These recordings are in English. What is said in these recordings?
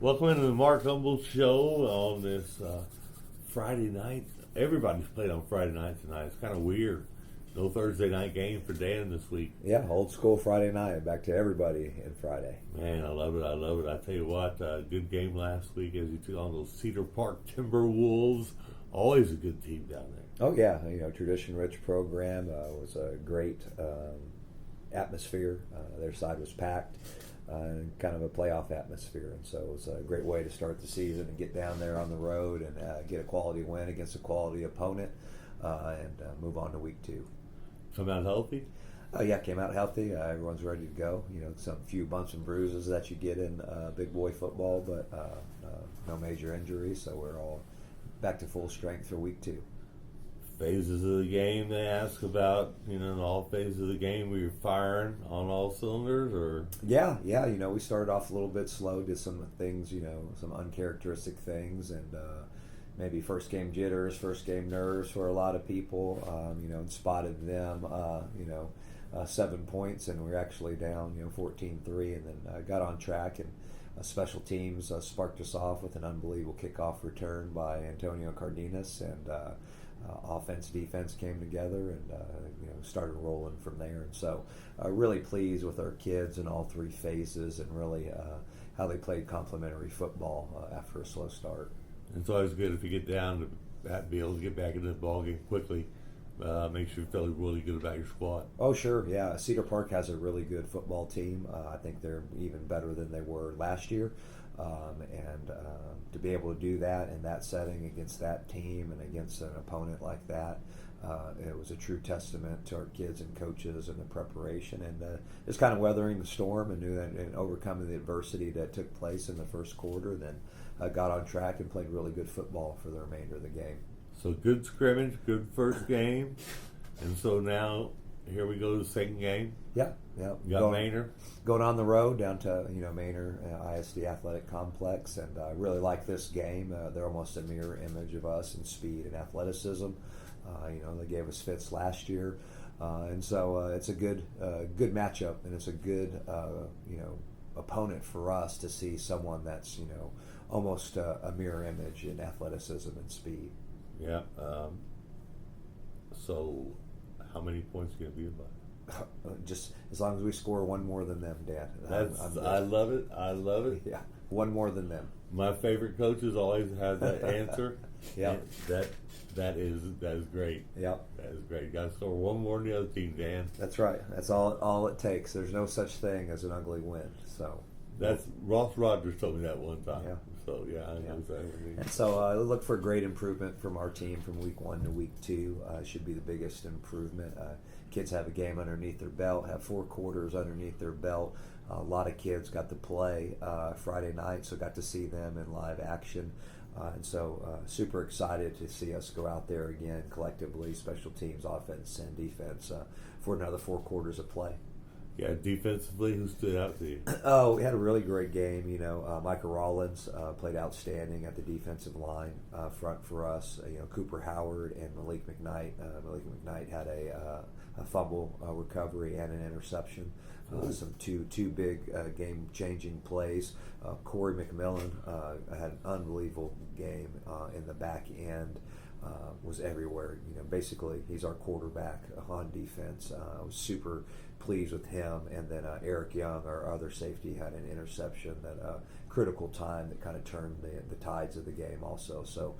Welcome into the Mark Humble Show on this Friday night. Everybody's played on Friday night tonight. It's kind of weird. No Thursday night game for Dan this week. Yeah, old school Friday night. Back to everybody in Friday. Man, I love it. I love it. I tell you what, good game last week as you took on those Cedar Park Timberwolves. Always a good team down there. Oh, yeah. Tradition-rich program. It was a great atmosphere. Their side was packed. Kind of a playoff atmosphere, and so it was a great way to start the season and get down there on the road and get a quality win against a quality opponent and move on to week 2. Come out healthy? Yeah, came out healthy. Everyone's ready to go. Some few bumps and bruises that you get in big boy football, but no major injuries, so we're all back to full strength for week 2. Phases of the game they ask about, in all phases of the game, were you firing on all cylinders, or? Yeah, we started off a little bit slow, did some things, some uncharacteristic things, and maybe first game jitters, first game nerves for a lot of people, and spotted them, 7 points, and we were actually down, 14-3, and then got on track, and special teams sparked us off with an unbelievable kickoff return by Antonio Cardenas, and offense, defense came together and started rolling from there. And so really pleased with our kids in all 3 phases and really how they played complementary football after a slow start. It's always good if you get down to that, be able to get back into the ball game quickly. Make sure you feel really good about your squad. Oh, sure, yeah. Cedar Park has a really good football team. I think they're even better than they were last year. And to be able to do that in that setting against that team and against an opponent like that, it was a true testament to our kids and coaches and the preparation and just kind of weathering the storm and overcoming the adversity that took place in the first quarter. Then got on track and played really good football for the remainder of the game. So good scrimmage, good first game, and so now here we go to the second game. Yeah. You got Manor. Going on the road down to Manor ISD Athletic Complex, and I really like this game. They're almost a mirror image of us in speed and athleticism. They gave us fits last year, and so it's a good matchup, and it's a good opponent for us to see someone that's almost a mirror image in athleticism and speed. Yeah. So, how many points are going to be about? Just as long as we score one more than them, Dan. I love it. I love it. Yeah, one more than them. My favorite coaches always have that answer. Yeah, that is great. Yeah, that is great. You got to score one more than the other team, Dan. That's right. That's all it takes. There's no such thing as an ugly win. So that's Ross Rogers told me that one time. Yeah. So I know exactly. And so look for great improvement from our team from week 1 to week 2. Should be the biggest improvement. Kids have a game underneath their belt, have 4 quarters underneath their belt. A lot of kids got to play Friday night, so got to see them in live action. And so super excited to see us go out there again collectively, special teams, offense, and defense, for another 4 quarters of play. Yeah, defensively, who stood out to you? Oh, we had a really great game. Micah Rollins played outstanding at the defensive line front for us. Cooper Howard and Malik McKnight. Malik McKnight had a fumble recovery and an interception. Some two big game-changing plays. Corey McMillan had an unbelievable game in the back end. Was everywhere. Basically, he's our quarterback on defense. I was super pleased with him. And then Eric Young, our other safety, had an interception at critical time that kind of turned the tides of the game also. So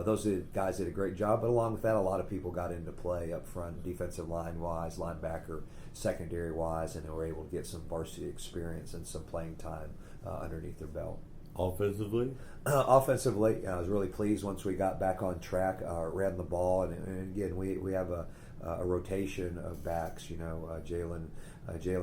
those guys did a great job. But along with that, a lot of people got into play up front, defensive line-wise, linebacker, secondary-wise, and they were able to get some varsity experience and some playing time underneath their belt. Offensively? Offensively, I was really pleased once we got back on track, ran the ball, and again, we have a rotation of backs. Jalen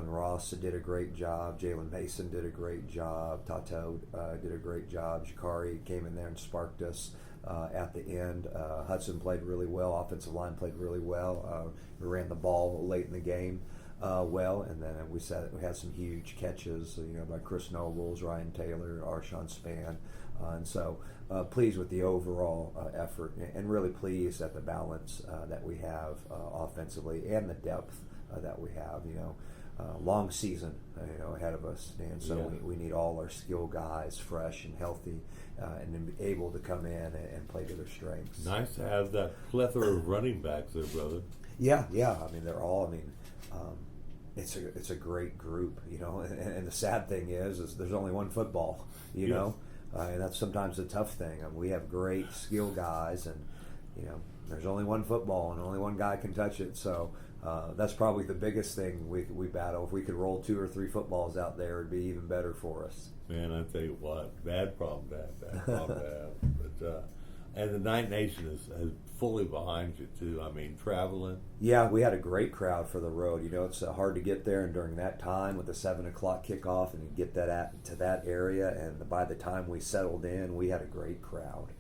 Ross did a great job. Jalen Mason did a great job. Tato did a great job. Jakari came in there and sparked us at the end. Hudson played really well. Offensive line played really well. We ran the ball late in the game. And then we had some huge catches, by Chris Nobles, Ryan Taylor, Arshawn Spann, and so pleased with the overall effort, and really pleased at the balance that we have offensively and the depth that we have. long season, ahead of us, and so we need all our skill guys fresh and healthy, and then be able to come in and play to their strengths. Nice to have that plethora of running backs there, brother. Yeah. I mean, they're all. I mean, it's a great group, And the sad thing is there's only one football, and that's sometimes the tough thing. I mean, we have great skill guys, and there's only one football, and only one guy can touch it. So that's probably the biggest thing we battle. If we could roll 2 or 3 footballs out there, it'd be even better for us. Man, I tell you what, bad problem to have. But and the Night Nation is fully behind you too. I mean, traveling. Yeah, we had a great crowd for the road. It's hard to get there, and during that time with the 7:00 kickoff, and you get to that area, and by the time we settled in, we had a great crowd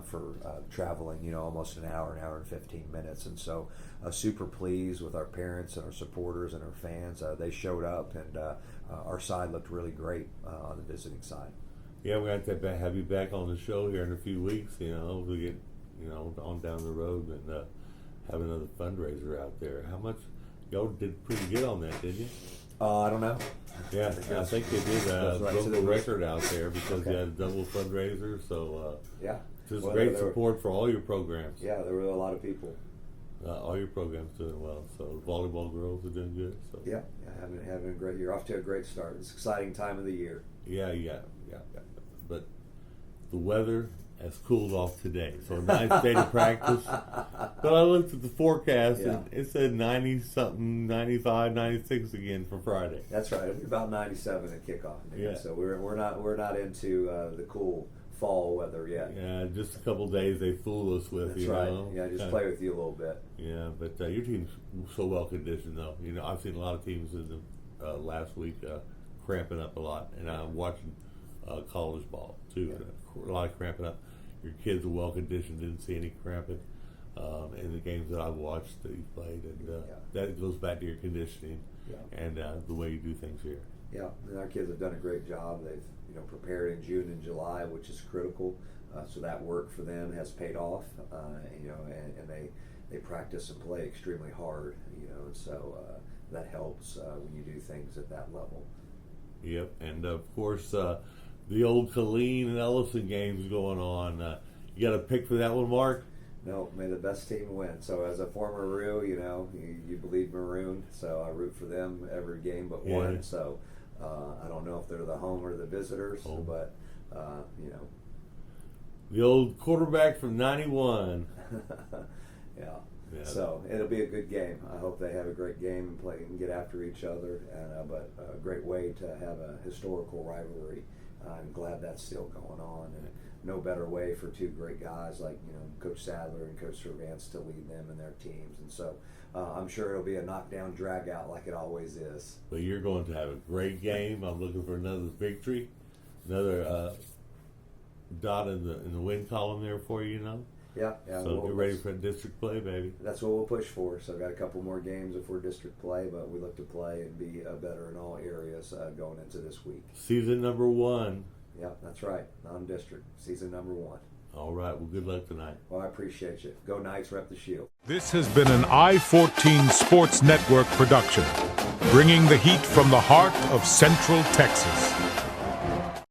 for traveling. Almost an hour and 15 minutes, and so super pleased with our parents and our supporters and our fans. They showed up, and our side looked really great on the visiting side. Yeah, we got to have you back on the show here in a few weeks. We get on down the road and have another fundraiser out there. How much y'all did pretty good on that, didn't you? I don't know. Yeah, I think they did broke the record out there because you had a double fundraiser. So just great support for all your programs. Yeah, there were a lot of people. All your programs doing well. So volleyball girls are doing good. So having a great year. Off to a great start. It's an exciting time of the year. Yeah. But the weather has cooled off today, so a nice day to practice. But I looked at the forecast, and it said 90-something, 95, 96 again for Friday. That's right. It'll be about 97 at kickoff. Yeah. So we're not into the cool fall weather yet. Yeah, just a couple of days they fool us with. That's right. Yeah, just play with you a little bit. Yeah, but your team's so well conditioned, though. I've seen a lot of teams in the last week cramping up a lot, and I'm watching college ball too. A lot of cramping up. Your kids are well conditioned. Didn't see any cramping in the games that I've watched that you played, and that goes back to your conditioning and the way you do things here. Yeah, and our kids have done a great job. They've prepared in June and July, which is critical. So that work for them has paid off. And they practice and play extremely hard. And so that helps when you do things at that level. Yep, and of course the old Killeen and Ellison games going on. You got a pick for that one, Mark? No, may the best team win. So as a former Roo, you believe Maroon, so I root for them every game but one. So I don't know if they're the home or the visitors, but the old quarterback from '91. Yeah. So it'll be a good game. I hope they have a great game and play and get after each other. But a great way to have a historical rivalry. I'm glad that's still going on, and no better way for two great guys like Coach Sadler and Coach Cervance to lead them and their teams. And so I'm sure it'll be a knockdown, drag out like it always is. But you're going to have a great game. I'm looking for another victory, another dot in the win column there for you. Yeah. So get ready for district play, baby. That's what we'll push for. So I've got a couple more games before district play, but we look to play and be better in all areas going into this week. Season number 1. Yeah, that's right. Non-district. Season number 1. All right. Well, good luck tonight. Well, I appreciate you. Go Knights, rep the shield. This has been an I-14 Sports Network production, bringing the heat from the heart of Central Texas.